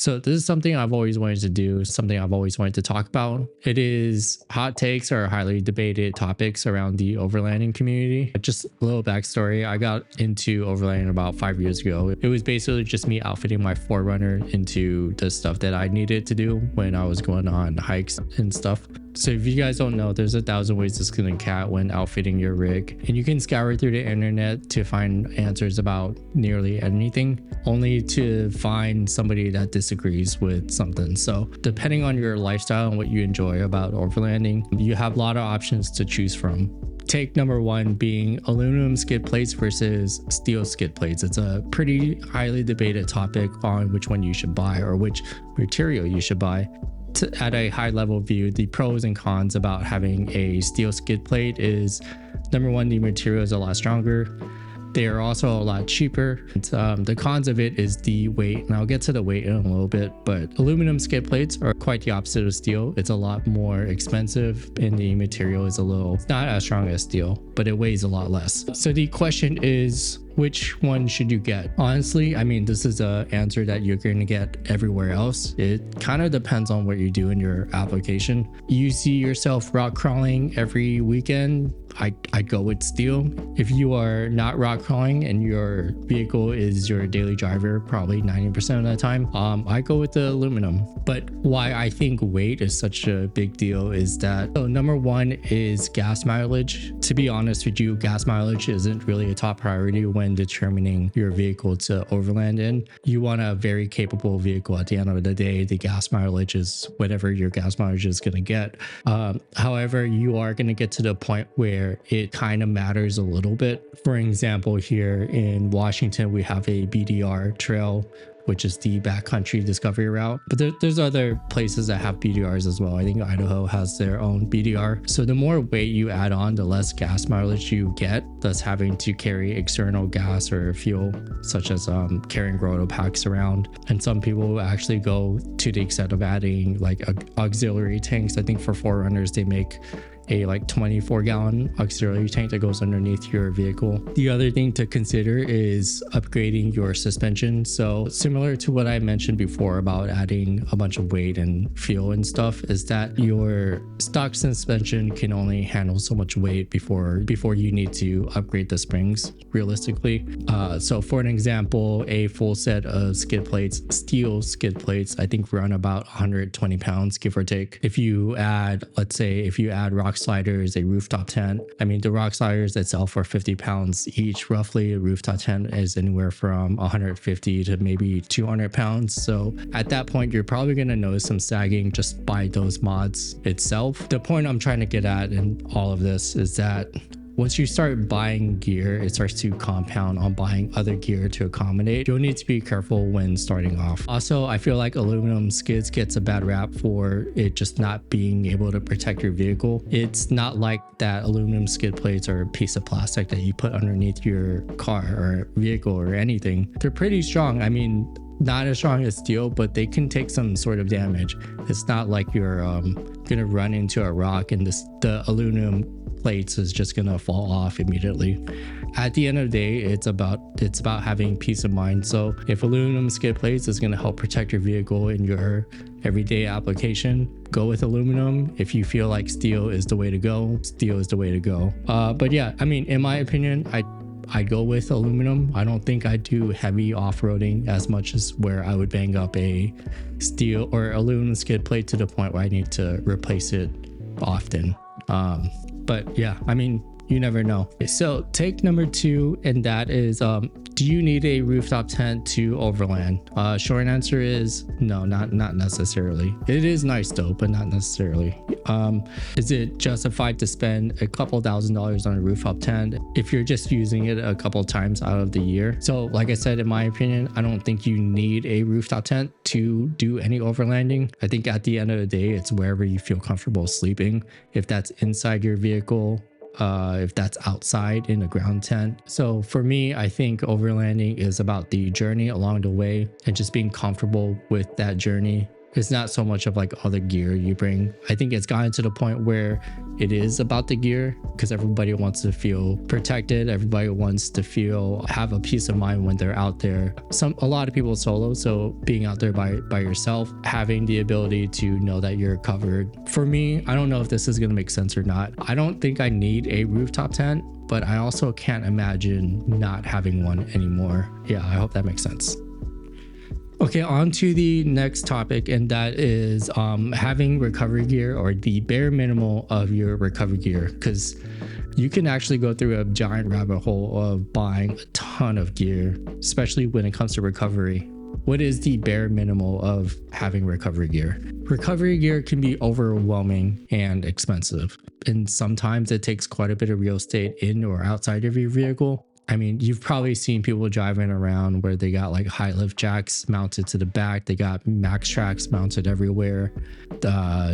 So this is something I've always wanted to do, something I've always wanted to talk about. It is hot takes or highly debated topics around the overlanding community. Just a little backstory. I got into overlanding about 5 years ago. It was basically just me outfitting my 4Runner into the stuff that I needed to do when I was going on hikes and stuff. So if you guys don't know, there's 1,000 ways to skin a cat when outfitting your rig, and you can scour through the internet to find answers about nearly anything, only to find somebody that disagrees with something. So depending on your lifestyle and what you enjoy about overlanding, you have a lot of options to choose from. Take number one being aluminum skid plates versus steel skid plates. It's a pretty highly debated topic on which one you should buy or which material you should buy. At a high level view, the pros and cons about having a steel skid plate is, number one, the material is a lot stronger. They are also a lot cheaper. The cons of it is the weight, and I'll get to the weight in a little bit, but aluminum skid plates are quite the opposite of steel. It's a lot more expensive, and the material is it's not as strong as steel, but it weighs a lot less. So the question is, which one should you get? Honestly, I mean, this is an answer that you're going to get everywhere else. It kind of depends on what you do in your application. You see yourself rock crawling every weekend, I'd go with steel. If you are not rock crawling and your vehicle is your daily driver, probably 90% of the time, I go with the aluminum. But why I think weight is such a big deal is that, so number one is gas mileage. To be honest with you, gas mileage isn't really a top priority when determining your vehicle to overland in. You want a very capable vehicle. At the end of the day, the gas mileage is whatever your gas mileage is going to get. However, you are going to get to the point where it kind of matters a little bit. For example, here in Washington, we have a BDR trail, which is the backcountry discovery route. But there's other places that have BDRs as well. I think Idaho has their own BDR. So the more weight you add on, the less gas mileage you get, thus having to carry external gas or fuel, such as carrying roto packs around. And some people actually go to the extent of adding like auxiliary tanks. I think for 4Runners, they make a like 24-gallon auxiliary tank that goes underneath your vehicle. The other thing to consider is upgrading your suspension. So similar to what I mentioned before about adding a bunch of weight and fuel and stuff, is that your stock suspension can only handle so much weight before you need to upgrade the springs realistically. So for an example, a full set of skid plates, steel skid plates, I think run about 120 pounds, give or take. If you add, let's say, if you add rock sliders, a rooftop tent, I mean, the rock sliders itself are 50 pounds each, roughly. A rooftop tent is anywhere from 150 to maybe 200 pounds. So at that point, you're probably going to notice some sagging just by those mods itself. The point I'm trying to get at in all of this is that once you start buying gear, it starts to compound on buying other gear to accommodate. You'll need to be careful when starting off. Also, I feel like aluminum skids gets a bad rap for it just not being able to protect your vehicle. It's not like that aluminum skid plates are a piece of plastic that you put underneath your car or vehicle or anything. They're pretty strong. I mean, not as strong as steel, but they can take some sort of damage. It's not like you're gonna run into a rock and the aluminum plates is just gonna fall off immediately. At the end of the day, it's about having peace of mind. So if aluminum skid plates is gonna help protect your vehicle in your everyday application, go with aluminum. If you feel like steel is the way to go, steel is the way to go. But yeah, I mean, in my opinion, I go with aluminum. I don't think I do heavy off-roading as much as where I would bang up a steel or aluminum skid plate to the point where I need to replace it often. But yeah, I mean, you never know. So take number two, and that is, do you need a rooftop tent to overland? Short answer is no, not necessarily. It is nice though, but not necessarily. Is it justified to spend a couple $1,000s on a rooftop tent if you're just using it a couple times out of the year? So like I said, in my opinion, I don't think you need a rooftop tent to do any overlanding. I think at the end of the day, it's wherever you feel comfortable sleeping. If that's inside your vehicle, if that's outside in a ground tent. So for me, I think overlanding is about the journey along the way and just being comfortable with that journey It's not so much of like all the gear you bring. I think it's gotten to the point where it is about the gear, because everybody wants to feel protected. Everybody wants to have a peace of mind when they're out there. A lot of people solo, so being out there by yourself, having the ability to know that you're covered. For me, I don't know if this is going to make sense or not. I don't think I need a rooftop tent, but I also can't imagine not having one anymore. Yeah, I hope that makes sense. Okay, on to the next topic, and that is having recovery gear, or the bare minimal of your recovery gear, because you can actually go through a giant rabbit hole of buying a ton of gear, especially when it comes to recovery. What is the bare minimal of having recovery gear? Recovery gear can be overwhelming and expensive, and sometimes it takes quite a bit of real estate in or outside of your vehicle. I mean, you've probably seen people driving around where they got like high lift jacks mounted to the back. They got max tracks mounted everywhere.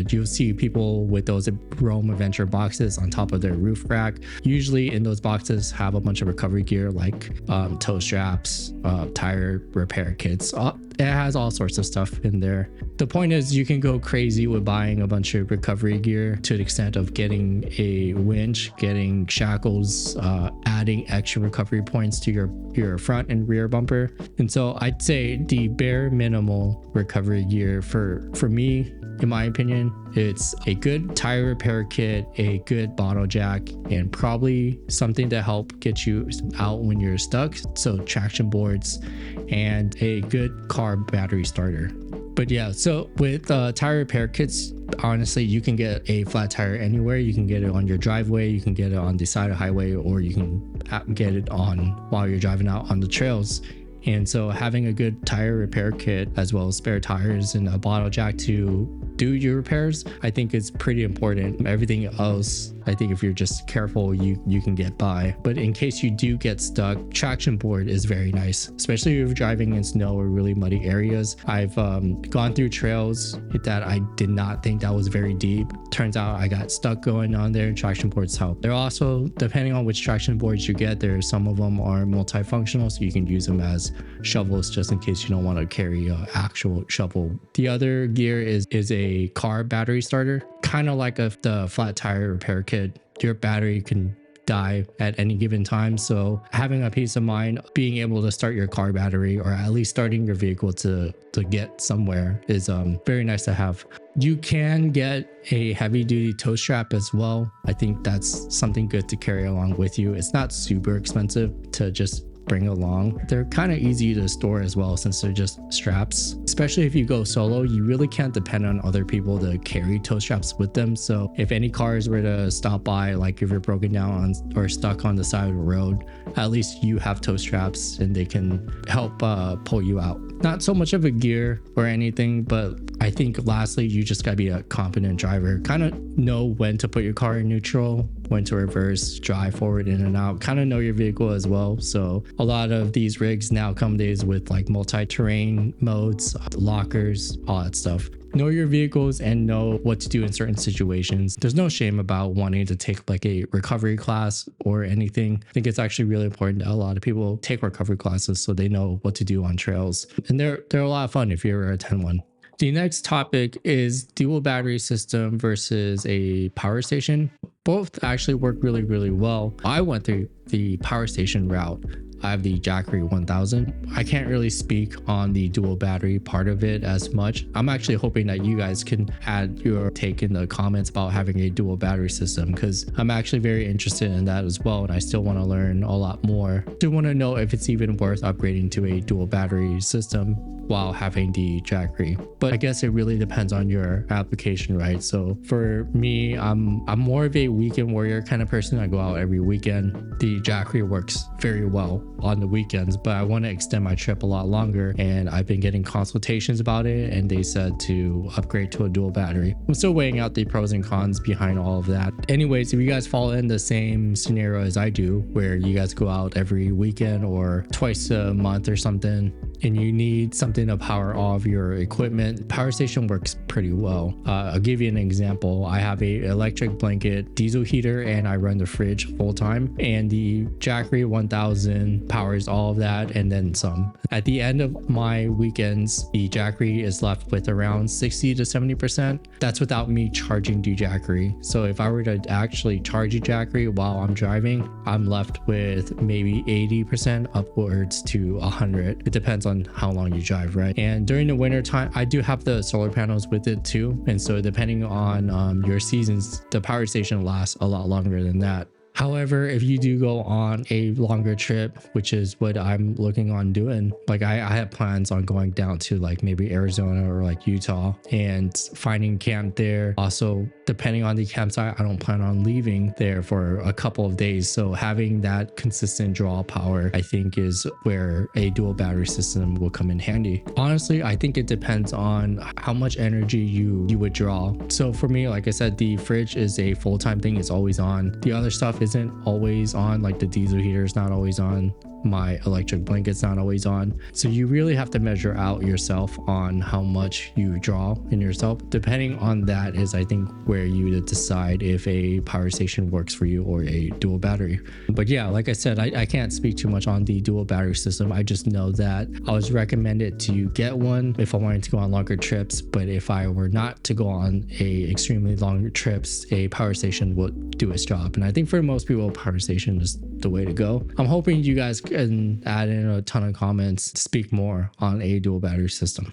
You'll see people with those Rome Adventure boxes on top of their roof rack. Usually in those boxes have a bunch of recovery gear like toe straps, tire repair kits. It has all sorts of stuff in there. The point is, you can go crazy with buying a bunch of recovery gear to the extent of getting a winch, getting shackles, adding extra recovery points to your front and rear bumper. And so I'd say the bare minimal recovery gear for me, in my opinion, it's a good tire repair kit, a good bottle jack, and probably something to help get you out when you're stuck. So traction boards and a good car battery starter. But yeah, so with tire repair kits, honestly, you can get a flat tire anywhere. You can get it on your driveway, you can get it on the side of the highway, or you can get it on while you're driving out on the trails. And so having a good tire repair kit, as well as spare tires and a bottle jack to do your repairs, I think is pretty important. Everything else, I think if you're just careful, you can get by. But in case you do get stuck, traction board is very nice, especially if you're driving in snow or really muddy areas. I've gone through trails that I did not think that was very deep. Turns out I got stuck going on there, and traction boards help. They're also, depending on which traction boards you get, some of them are multifunctional, so you can use them as shovels just in case you don't want to carry an actual shovel. The other gear is a car battery starter, kind of like the flat tire repair kit. Your battery can die at any given time, so having a peace of mind, being able to start your car battery, or at least starting your vehicle to get somewhere, is very nice to have. You can get a heavy duty tow strap as well. I think that's something good to carry along with you. It's not super expensive to just bring along. They're kind of easy to store as well, since they're just straps. Especially if you go solo, you really can't depend on other people to carry tow straps with them. So if any cars were to stop by, like if you're broken down or stuck on the side of the road, at least you have tow straps and they can help pull you out. Not so much of a gear or anything, but I think lastly, you just gotta be a competent driver. Kind of know when to put your car in neutral, when to reverse, drive forward, in and out. Kind of know your vehicle as well. So a lot of these rigs nowadays with like multi-terrain modes, lockers, all that stuff. Know your vehicles and know what to do in certain situations. There's no shame about wanting to take like a recovery class or anything. I think it's actually really important that a lot of people take recovery classes so they know what to do on trails. And they're a lot of fun if you ever attend one. The next topic is dual battery system versus a power station. Both actually work really, really well. I went through the power station route. I have the Jackery 1000. I can't really speak on the dual battery part of it as much. I'm actually hoping that you guys can add your take in the comments about having a dual battery system, because I'm actually very interested in that as well, and I still want to learn a lot more. I do want to know if it's even worth upgrading to a dual battery system while having the Jackery. But I guess it really depends on your application, right? So for me, I'm more of a weekend warrior kind of person. I go out every weekend. The Jackery works very well on the weekends, but I want to extend my trip a lot longer, and I've been getting consultations about it, and they said to upgrade to a dual battery. I'm still weighing out the pros and cons behind all of that. Anyways, if you guys fall in the same scenario as I do, where you guys go out every weekend or twice a month or something, and you need something to power all of your equipment, power station works pretty well. I'll give you an example. I have a electric blanket diesel heater, and I run the fridge full time, and the Jackery 1000 powers all of that and then some. At the end of my weekends, the Jackery is left with around 60 to 70%. That's without me charging the Jackery. So if I were to actually charge a Jackery while I'm driving, I'm left with maybe 80% upwards to 100. It depends on how long you drive, right? And during the winter time, I do have the solar panels with it too. And so depending on your seasons, the power station lasts a lot longer than that. However, if you do go on a longer trip, which is what I'm looking on doing, like I have plans on going down to like maybe Arizona or like Utah and finding camp there. Also, depending on the campsite, I don't plan on leaving there for a couple of days. So having that consistent draw power, I think, is where a dual battery system will come in handy. Honestly, I think it depends on how much energy you would draw. So for me, like I said, the fridge is a full-time thing. It's always on. The other stuff isn't always on, like the diesel heater is not always on, my electric blanket's not always on. So you really have to measure out yourself on how much you draw in yourself. Depending on that is, I think, where you decide if a power station works for you or a dual battery. But yeah, like I said, I can't speak too much on the dual battery system. I just know that I was recommended to get one if I wanted to go on longer trips. But if I were not to go on a extremely long trips, a power station would do its job. And I think for most people, a power station is the way to go. I'm hoping you guys can add in a ton of comments to speak more on a dual battery system.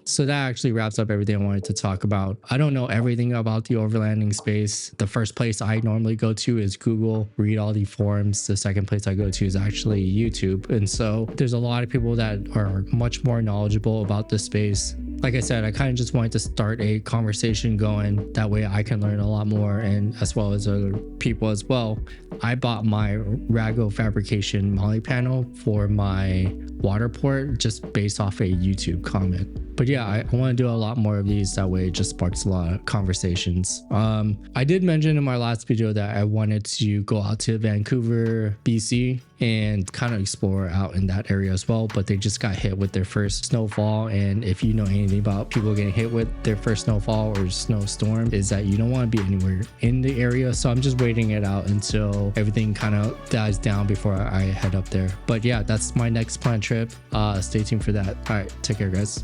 So that actually wraps up everything I wanted to talk about. I don't know everything about the overlanding space. The first place I normally go to is Google, read all the forums. The second place I go to is actually YouTube. And so there's a lot of people that are much more knowledgeable about this space. Like I said, I kind of just wanted to start a conversation going. That way I can learn a lot more, and as well as other people as well. I bought my Rago fabrication Molly panel for my water port just based off a YouTube comment. But yeah, I want to do a lot more of these. That way it just sparks a lot of conversations. I did mention in my last video that I wanted to go out to Vancouver, BC and kind of explore out in that area as well, but they just got hit with their first snowfall. And if you know anything about people getting hit with their first snowfall or snowstorm, is that you don't want to be anywhere in the area. So I'm just waiting it out until everything kind of dies down before I head up there. But yeah, that's my next planned trip. Stay tuned for that. All right, take care guys.